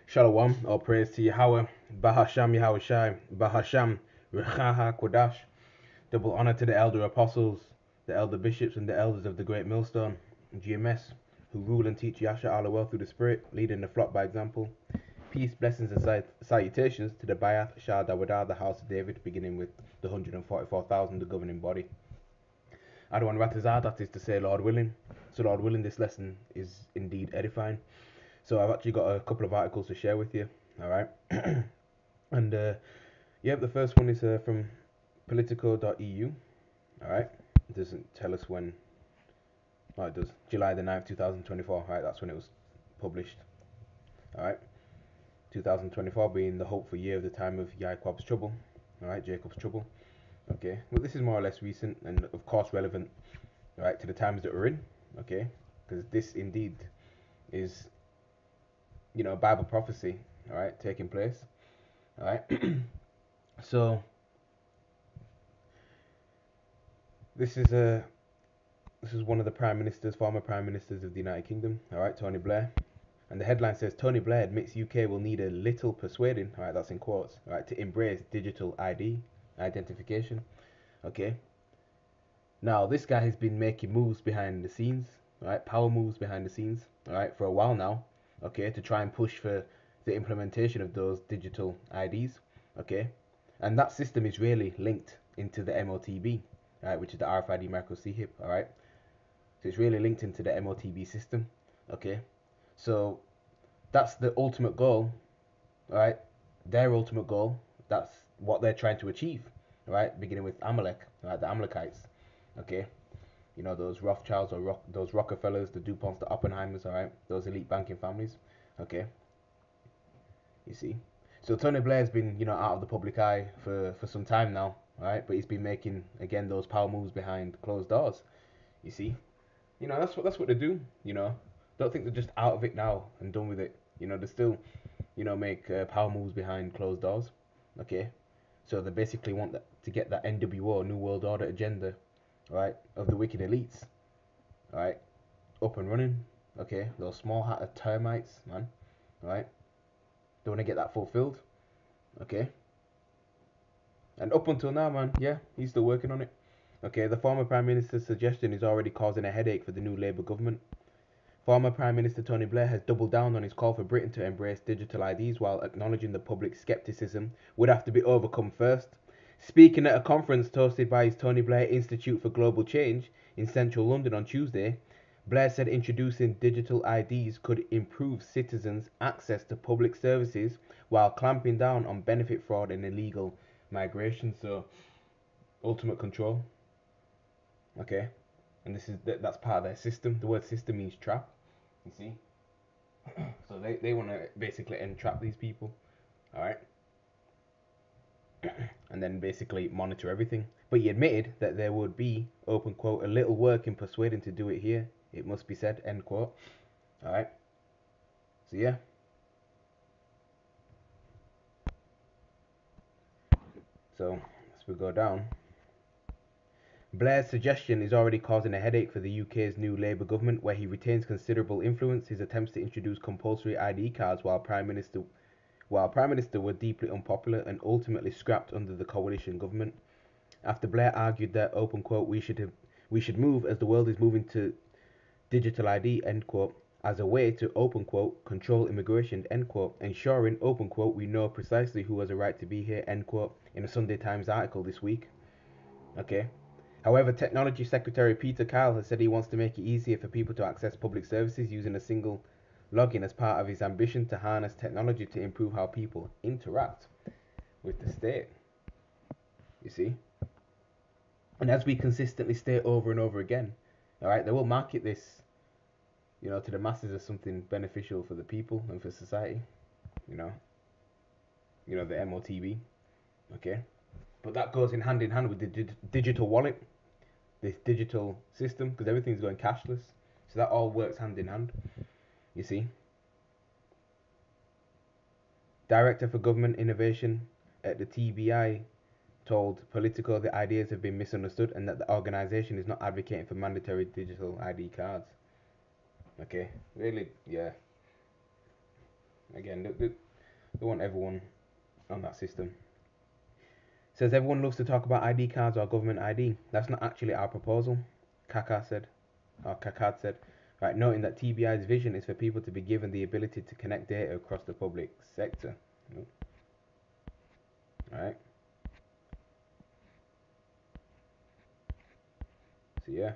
Shalom, all praise to Yahweh, Bahasham Yahweh Shai, Bahasham Rechaha Kodash. Double honor to the elder apostles, the elder bishops, and the elders of the great millstone, GMS, who rule and teach Yasha Allah well through the Spirit, leading the flock by example. Peace, blessings, and salutations to the Bayath Shah Dawadah, the house of David, beginning with the 144,000, the governing body. Adwan Ratazah, that is to say, Lord willing. So, Lord willing, this lesson is indeed edifying. So I've actually got a couple of articles to share with you. All right, and yeah, the first one is from Politico.eu. All right, it doesn't tell us when. Oh, it does. July the 9th, 2024. All right, that's when it was published. All right, 2024 being the hopeful year of the time of Jacob's trouble. All right, Jacob's trouble. Okay, well, this is more or less recent and of course relevant. All right, to the times that we're in. Okay, because this indeed is, Bible prophecy, all right, taking place, all right. So this is one of the former prime ministers of the United Kingdom, all right, Tony Blair, and the headline says Tony Blair admits UK will need a little persuading, all right, that's in quotes, all right, to embrace digital identification, okay. Now this guy has been making moves behind the scenes, all right, power moves behind the scenes, all right, for a while now, okay, to try and push for the implementation of those digital IDs, okay, and that system is really linked into the MOTB, right, which is the RFID micro CHIP, all right, so it's really linked into the MOTB system, okay, so that's the ultimate goal, all right, their ultimate goal, that's what they're trying to achieve, all right, beginning with Amalek, all right, the Amalekites, okay, those Rothschilds or those Rockefellers, the DuPonts, the Oppenheimers, all right, those elite banking families, okay. You see, so Tony Blair's been, out of the public eye for some time now, right? But he's been making again those power moves behind closed doors. You see, that's what they do. Don't think they're just out of it now and done with it. They still, make power moves behind closed doors. Okay, so they basically want to get that NWO New World Order agenda, right, of the wicked elites, right, up and running. Okay, those small hatted termites, man, right? They want to get that fulfilled. Okay. And up until now, man, yeah, he's still working on it. Okay, the former Prime Minister's suggestion is already causing a headache for the new Labour government. Former Prime Minister Tony Blair has doubled down on his call for Britain to embrace digital IDs while acknowledging the public scepticism would have to be overcome first. Speaking at a conference hosted by his Tony Blair Institute for Global Change in central London on Tuesday, Blair said introducing digital IDs could improve citizens' access to public services while clamping down on benefit fraud and illegal migration. So, ultimate control. Okay, and that's part of their system. The word system means trap. You see, so they want to basically entrap these people. All right, and then basically monitor everything. But he admitted that there would be, open quote, a little work in persuading to do it here. It must be said, end quote. All right. So yeah. So as we go down, Blair's suggestion is already causing a headache for the UK's new Labour government, where he retains considerable influence. His attempts to introduce compulsory ID cards while Prime Minister were deeply unpopular and ultimately scrapped under the coalition government. After Blair argued that, open quote, we should move as the world is moving to digital ID, end quote, as a way to, open quote, control immigration, end quote, ensuring, open quote, we know precisely who has a right to be here, end quote, in a Sunday Times article this week. Okay. However, Technology Secretary Peter Kyle has said he wants to make it easier for people to access public services using a single login as part of his ambition to harness technology to improve how people interact with the state. You see? And as we consistently state over and over again, all right, they will market this, to the masses as something beneficial for the people and for society, you know, the MOTB, okay? But that goes in hand with the digital wallet, this digital system, because everything's going cashless. So that all works hand in hand, you see. Director for Government Innovation at the TBI told Politico the ideas have been misunderstood and that the organisation is not advocating for mandatory digital ID cards. Okay, really, yeah. Again, they want everyone on that system. Says everyone loves to talk about ID cards or government ID. That's not actually our proposal, Kaka said, or Kakad said. Right, noting that TBI's vision is for people to be given the ability to connect data across the public sector. Right. So yeah.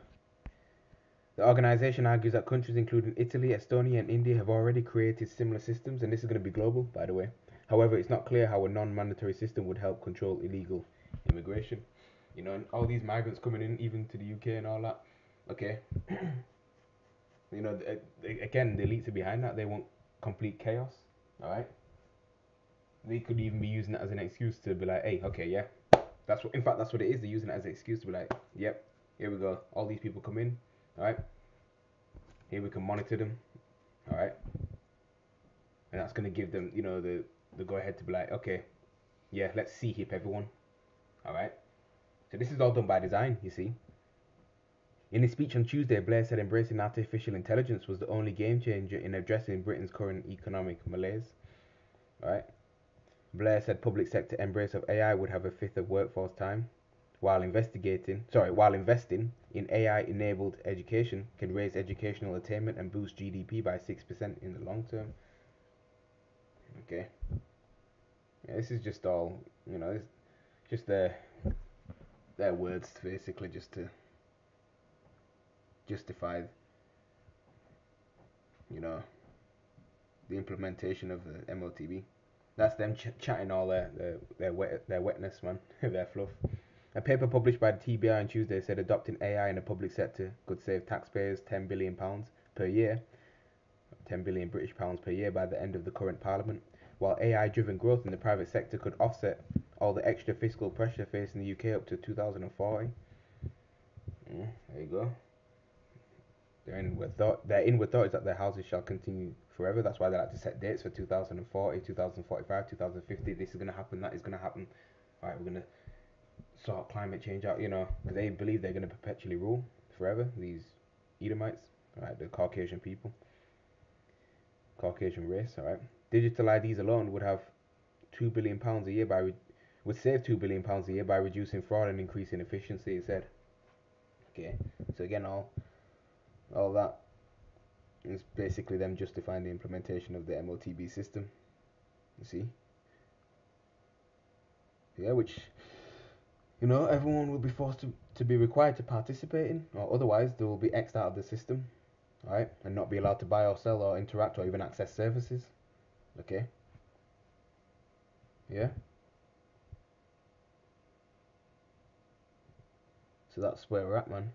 The organization argues that countries including Italy, Estonia, and India have already created similar systems, and this is going to be global, by the way. However, it's not clear how a non-mandatory system would help control illegal immigration. You know, and all these migrants coming in, even to the UK and all that. Okay, you know, again, the elites are behind that. They want complete chaos. All right. They could even be using that as an excuse to be like, hey, okay, yeah, that's what. In fact, that's what it is. They're using it as an excuse to be like, yep, here we go. All these people come in. All right. Here we can monitor them. All right. And that's going to give them, you know, the go ahead to be like, okay, yeah, let's see hip everyone. All right. So this is all done by design, you see. In his speech on Tuesday, Blair said embracing artificial intelligence was the only game changer in addressing Britain's current economic malaise. All right. Blair said public sector embrace of AI would have a fifth of workforce time, while investing in AI-enabled education can raise educational attainment and boost GDP by 6% in the long term. Okay. Yeah, this is just all, you know, it's just their words basically just to justify, you know, the implementation of the MOTB. That's them chatting all their wetness, man, their fluff. A paper published by the TBI on Tuesday said adopting AI in the public sector could save taxpayers £10 billion per year, 10 billion British pounds per year by the end of the current parliament, while AI-driven growth in the private sector could offset all the extra fiscal pressure facing the UK up to 2040. There you go. Their inward thought is that their houses shall continue forever. That's why they like to set dates for 2040, 2045, 2050. This is going to happen, that is going to happen. Alright, we're going to sort climate change out, you know, because they believe they're going to perpetually rule forever, these Edomites, alright, the Caucasian people, Caucasian race, alright. Digital IDs alone would have £2 billion a year would save £2 billion a year by reducing fraud and increasing efficiency, it said. Okay, so again, all that is basically them justifying the implementation of the MOTB system. You see? Yeah, which, you know, everyone will be forced to be required to participate in, or otherwise they will be X'd out of the system, right? And not be allowed to buy or sell or interact or even access services. Okay? Yeah? So that's where we're at, man.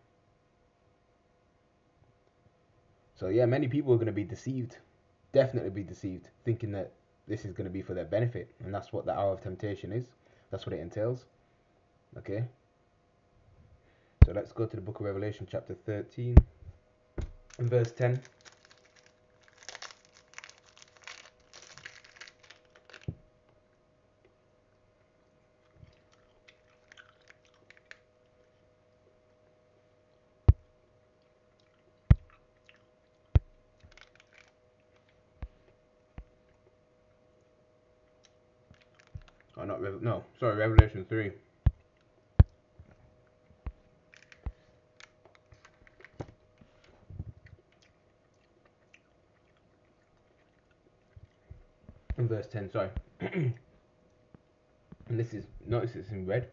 So yeah, many people are going to be deceived, definitely be deceived, thinking that this is going to be for their benefit, and that's what the hour of temptation is. That's what it entails. Okay. So let's go to the book of Revelation, chapter 13, and verse 10. Oh, not no, sorry, Revelation 3. In verse 10, sorry. And this is, notice it's in red.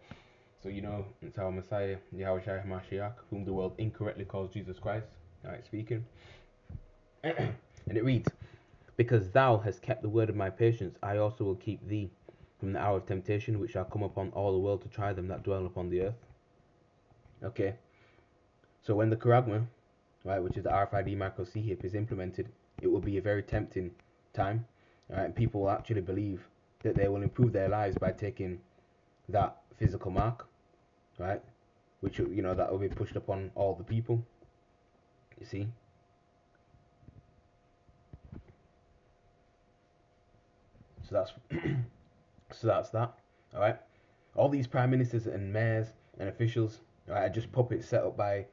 So you know it's our Messiah, Yahushua Mashiach, whom the world incorrectly calls Jesus Christ. Alright, speaking. And it reads, because thou hast kept the word of my patience, I also will keep thee from the hour of temptation, which shall come upon all the world to try them that dwell upon the earth. Okay. So when the Charagma, right, which is the RFID micro CHIP, is implemented, it will be a very tempting time. Right, and people will actually believe that they will improve their lives by taking that physical mark, right? Which, you know, that will be pushed upon all the people. You see? So that's so that's that. All right. All these prime ministers and mayors and officials, right, are just puppets set up by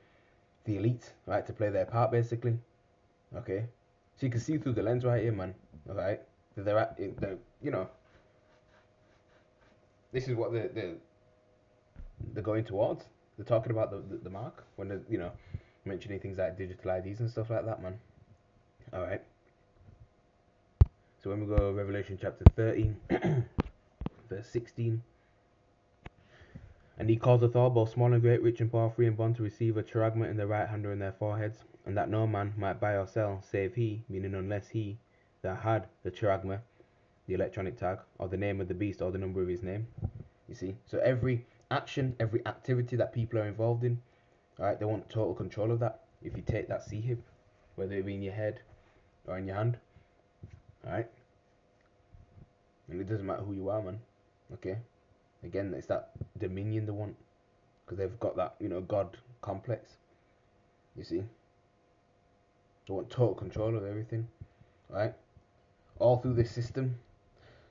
the elite, right, to play their part basically. Okay, so you can see through the lens right here, man. Alright, they're at, you know, this is what they're going towards. They're talking about the mark when they're, mentioning things like digital IDs and stuff like that, man. Alright, so when we go Revelation chapter 13, verse 16. And he causeth all, both small and great, rich and poor, free and bond, to receive a charagma in their right hand or in their foreheads, and that no man might buy or sell, save he, meaning unless he that had the charagma, the electronic tag, or the name of the beast, or the number of his name. You see? So every action, every activity that people are involved in, alright, they want total control of that. If you take that C-hip, whether it be in your head or in your hand, alright? And it doesn't matter who you are, man. Okay? Again, it's that dominion they want, because they've got that, God complex. You see, they want total control of everything, right? All through this system.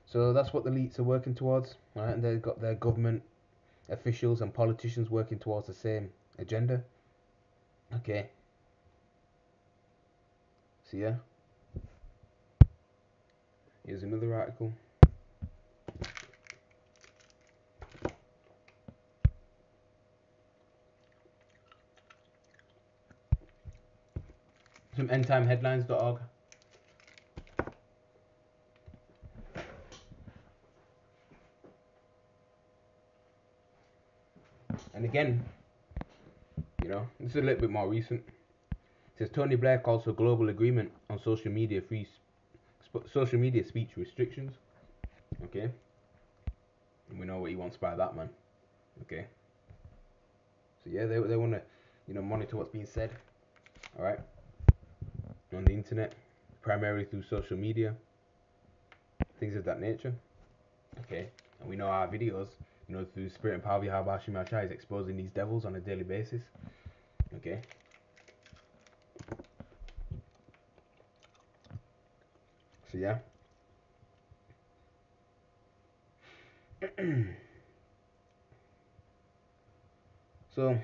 So that's what the elites are working towards, right? And they've got their government officials and politicians working towards the same agenda. Okay. So yeah, here's another article. Some endtimeheadlines.org. And again, this is a little bit more recent. It says Tony Blair calls for global agreement on social media speech restrictions. Okay. And we know what he wants by that, man. Okay. So yeah, they want to, monitor what's being said. All right. On the internet, primarily through social media, things of that nature. Okay. And we know our videos, through Spirit and Power of Yahweh Hashem Yahshua is exposing these devils on a daily basis. Okay. So yeah. So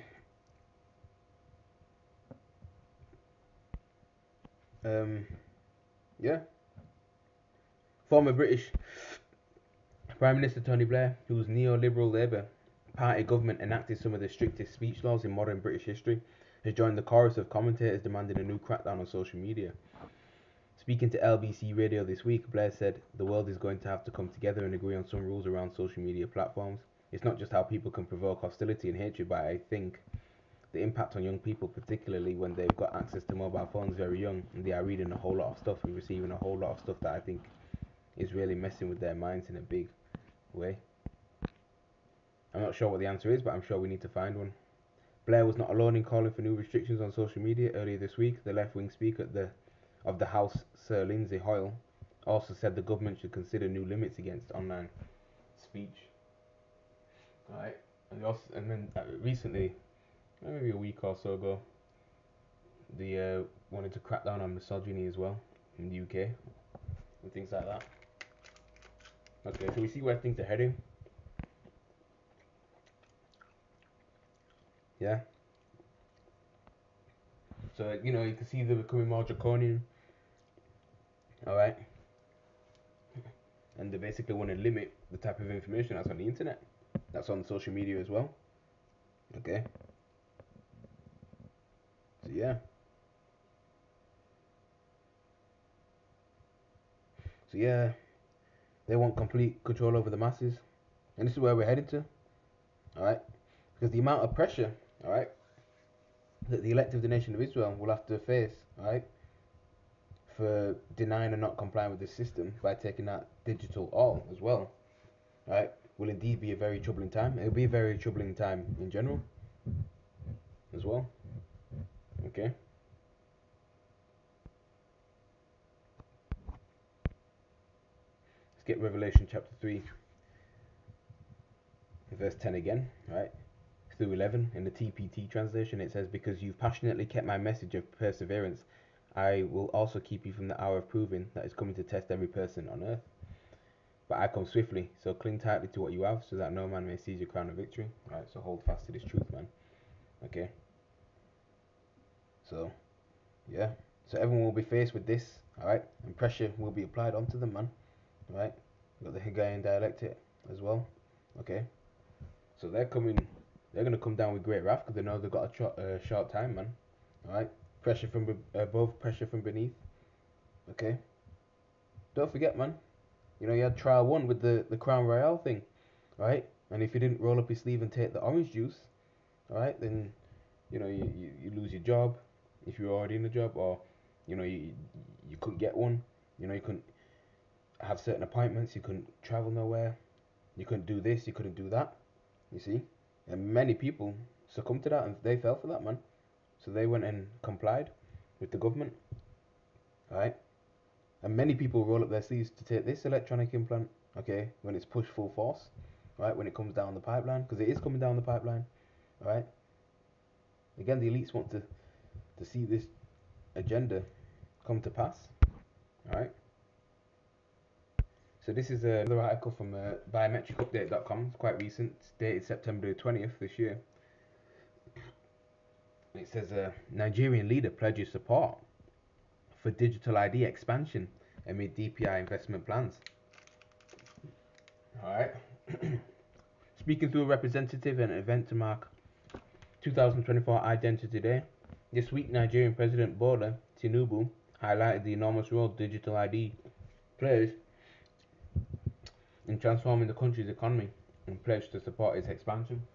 yeah. Former British Prime Minister Tony Blair, whose neoliberal Labour Party government enacted some of the strictest speech laws in modern British history, has joined the chorus of commentators demanding a new crackdown on social media. Speaking to LBC Radio this week, Blair said the world is going to have to come together and agree on some rules around social media platforms. It's not just how people can provoke hostility and hatred, but I think the impact on young people, particularly when they've got access to mobile phones very young and they are reading a whole lot of stuff and receiving a whole lot of stuff that I think is really messing with their minds in a big way. I'm not sure what the answer is, but I'm sure we need to find one. Blair was not alone in calling for new restrictions on social media. Earlier this week, the left-wing speaker of the House, Sir Lindsay Hoyle, also said the government should consider new limits against online speech. Right, and then recently, maybe a week or so ago, they wanted to crack down on misogyny as well in the UK and things like that. Okay, so we see where things are heading. Yeah. So you can see they're becoming more draconian. All right. And they basically want to limit the type of information that's on the internet, that's on social media as well. Okay. So yeah. So yeah, they want complete control over the masses, and this is where we're headed to. All right, because the amount of pressure, all right, that the elect of the nation of Israel will have to face, all right, for denying and not complying with this system by taking that digital all as well, right, will indeed be a very troubling time. It'll be a very troubling time in general as well. Okay. Let's get Revelation chapter 3, verse 10 again, right? Through 11 in the TPT translation. It says, because you've passionately kept my message of perseverance, I will also keep you from the hour of proving that is coming to test every person on earth. But I come swiftly, so cling tightly to what you have, so that no man may seize your crown of victory. Right, so hold fast to this truth, man. Okay. So, yeah. So everyone will be faced with this, all right, and pressure will be applied onto them, man. All right, you got the Hungarian dialect here as well. Okay, so they're gonna come down with great wrath because they know they've got a short time, man. All right, pressure from above, pressure from beneath. Okay, don't forget, man. You know you had trial one with the Crown Royal thing, right? And if you didn't roll up your sleeve and take the orange juice, all right, then you lose your job if you're already in a job, or you couldn't get one. You couldn't have certain appointments. You couldn't travel nowhere. You couldn't do this. You couldn't do that. You see, and many people succumbed to that, and they fell for that, man. So they went and complied with the government, right? And many people roll up their sleeves to take this electronic implant, okay, when it's pushed full force, right? When it comes down the pipeline, because it is coming down the pipeline, right? Again, the elites want to see this agenda come to pass, all right? So this is another article from biometricupdate.com. It's quite recent. It's dated September 20th this year. It says Nigerian leader pledges support for digital ID expansion amid DPI investment plans. All right. Speaking to a representative at an event to mark 2024 Identity Day, this week Nigerian President Bola Tinubu highlighted the enormous role digital ID plays in transforming the country's economy and pledged to support its expansion.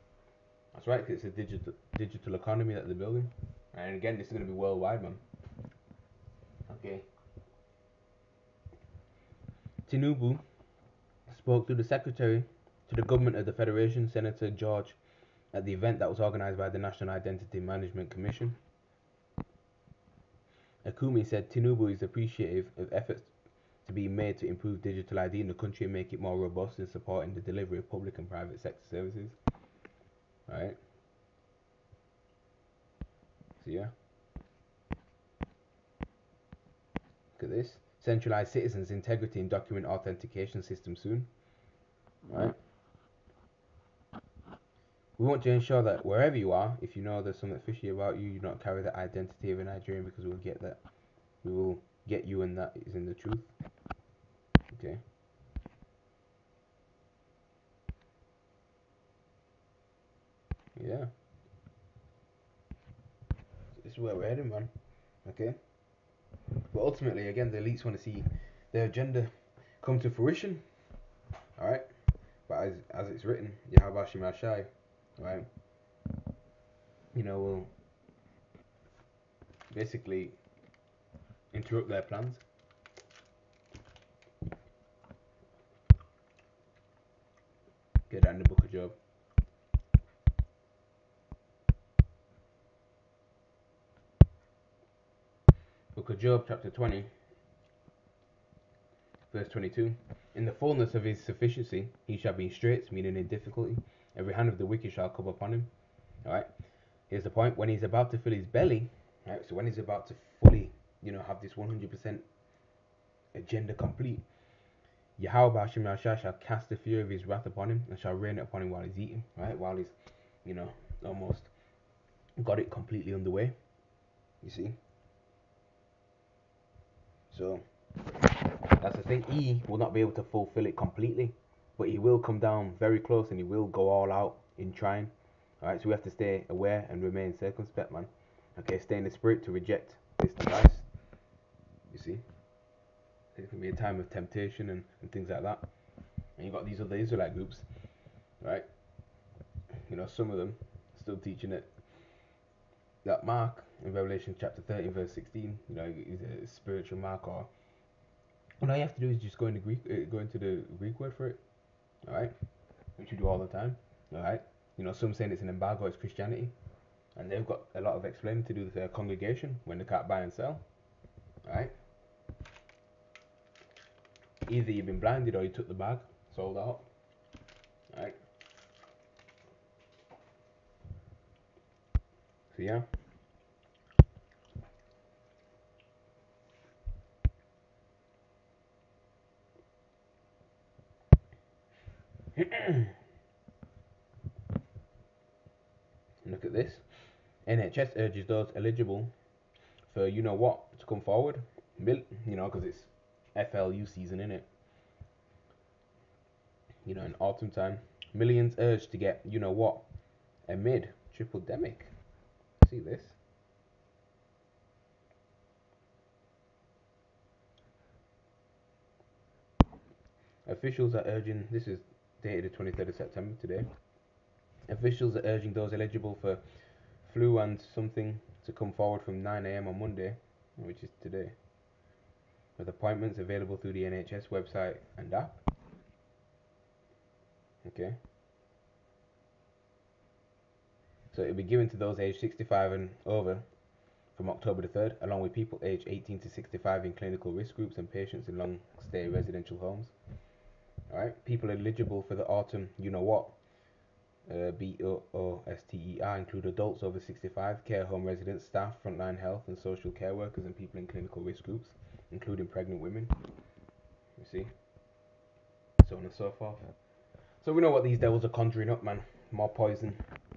That's right, 'cause it's a digital economy that they're building. And again, this is going to be worldwide, man. Okay. Tinubu spoke to the secretary to the government of the Federation, Senator George, at the event that was organised by the National Identity Management Commission. Akumi said Tinubu is appreciative of efforts to be made to improve digital ID in the country and make it more robust in supporting the delivery of public and private sector services. Right? So yeah. Look at this. Centralised citizens' integrity and document authentication system soon. Right? We want to ensure that wherever you are, if you know there's something fishy about you, you don't carry the identity of a Nigerian, because we'll get that. We will get you, and that is in the truth. Okay. Yeah. This is where we're heading, man. Okay. But ultimately, again, the elites want to see their agenda come to fruition. All right. But as it's written, Yahabashim Ashai, right? Will basically interrupt their plans. Get that in the book of Job. Book of Job, chapter 20, verse 22. In the fullness of his sufficiency, he shall be in straits, meaning in difficulty. Every hand of the wicked shall come upon him. Alright? Here's the point. When he's about to fill his belly, right? So when he's about to fully, have this 100% agenda complete, Yahweh Hashem Yahshua shall cast the fury of his wrath upon him and shall rain it upon him while he's eating, right? While he's, almost got it completely underway. You see? So that's the thing. He will not be able to fulfill it completely, but he will come down very close and he will go all out in trying. Alright, so we have to stay aware and remain circumspect, man. Okay, stay in the spirit to reject this device. You see? It can be a time of temptation and things like that. And you've got these other Israelite groups, right? Some of them still teaching it. That Mark in Revelation chapter 13, verse 16, is a spiritual mark, or all you have to do is just go into the Greek word for it, alright? Which we do all the time, alright? Some saying it's an embargo, it's Christianity, and they've got a lot of explaining to do with their congregation when they can't buy and sell, alright? Either you've been blinded or you took the bag, sold out, alright? So yeah. Look at this. NHS urges those eligible for you know what to come forward. You know, because it's FLU season, in it. You know, in autumn time, millions urged to get you know what amid triple demic. See this? Officials are urging. This is dated the 23rd of September today. Officials are urging those eligible for flu and something to come forward from 9 a.m. on Monday, which is today, with appointments available through the NHS website and app. Okay. So it'll be given to those aged 65 and over from October the 3rd, along with people aged 18 to 65 in clinical risk groups and patients in long stay residential homes. Alright, people eligible for the autumn, you know what? BOOSTER include adults over 65, care home residents, staff, frontline health and social care workers, and people in clinical risk groups, including pregnant women. You see? So on and so forth. So we know what these devils are conjuring up, man. More poison.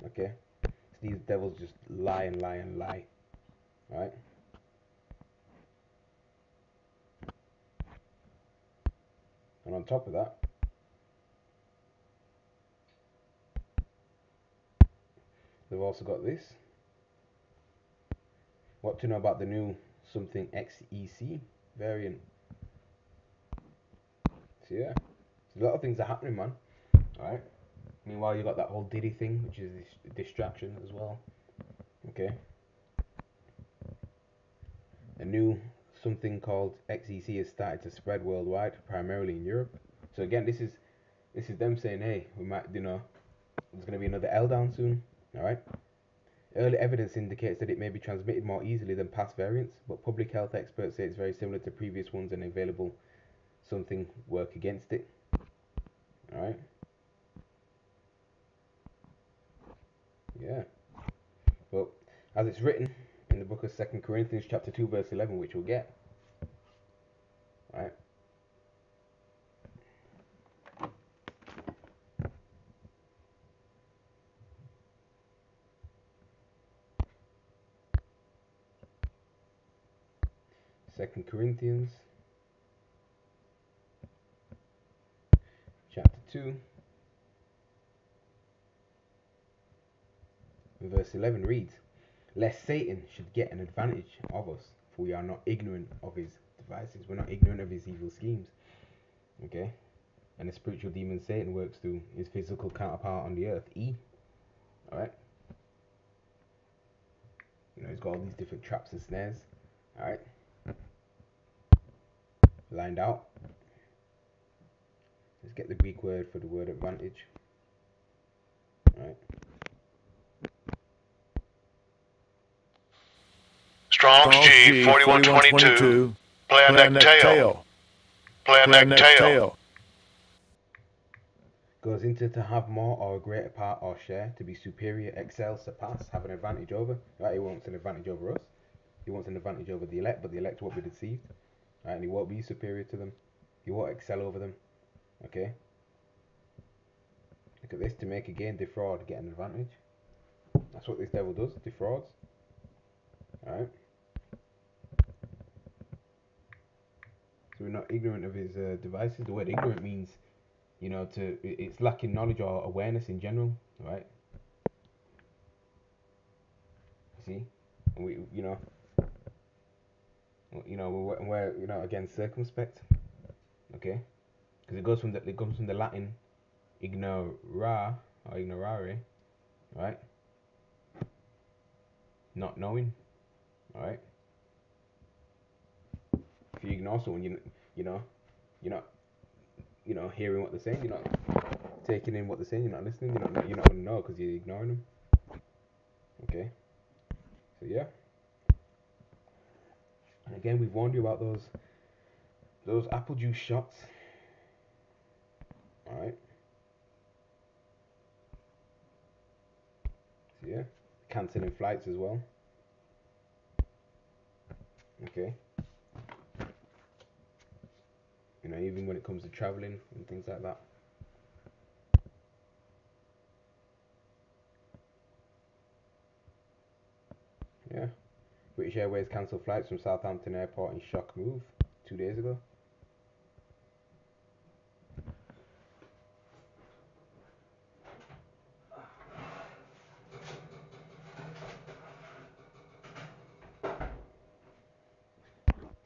Okay? So these devils just lie and lie and lie. Alright? And on top of that, they've also got this. What to know about the new something XEC variant. So yeah, so a lot of things are happening, man. Alright? Meanwhile, you got that whole Diddy thing, which is this distraction as well. Okay? A new something called XEC has started to spread worldwide, primarily in Europe. So again, this is them saying, hey, we might, you know, there's going to be another L down soon. Alright? Early evidence indicates that it may be transmitted more easily than past variants, but public health experts say it's very similar to previous ones and available something work against it. Alright? Yeah. But as it's written in the book of 2 Corinthians chapter 2 verse 11, which we'll get. Alright? 2 Corinthians chapter 2 verse 11 reads, lest Satan should get an advantage of us, for we are not ignorant of his devices. We're not ignorant of his evil schemes. Okay? And the spiritual demon Satan works through his physical counterpart on the earth, E. Alright? You know, he's got all these different traps and snares. Alright? Lined out. Let's get the Greek word for the word advantage. Alright? Strong's G 4122. Play a neck tail. Play a neck tail. Goes into to have more or a greater part or share, to be superior, excel, surpass, have an advantage over. Right? He wants an advantage over us. He wants an advantage over the elect, but the elect won't be deceived. Right? And he won't be superior to them. He won't excel over them. Okay? Look at this. To make a gain, defraud, get an advantage. That's what this devil does. Defrauds. Alright? So we're not ignorant of his devices. The word ignorant means, you know, it's lacking knowledge or awareness in general. Right? See? And we, we're you know, again, circumspect. Okay? Because it comes from the Latin ignora or ignorare, right? Not knowing, alright? If you ignore someone, you're not hearing what they're saying, you're not taking in what they're saying, you're not listening, you're not gonna know because you're ignoring them. Okay? So yeah. And again, we've warned you about those apple juice shots. Alright? So yeah. Cancelling flights as well. Okay? You know, even when it comes to traveling and things like that. Yeah. British Airways cancelled flights from Southampton Airport in shock move 2 days ago.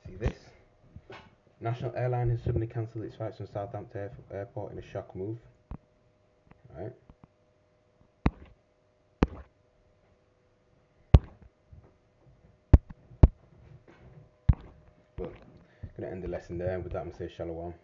See this? National airline has suddenly cancelled its flights from Southampton Airport in a shock move. Right. But gonna end the lesson there. With that, I'm gonna say shalom.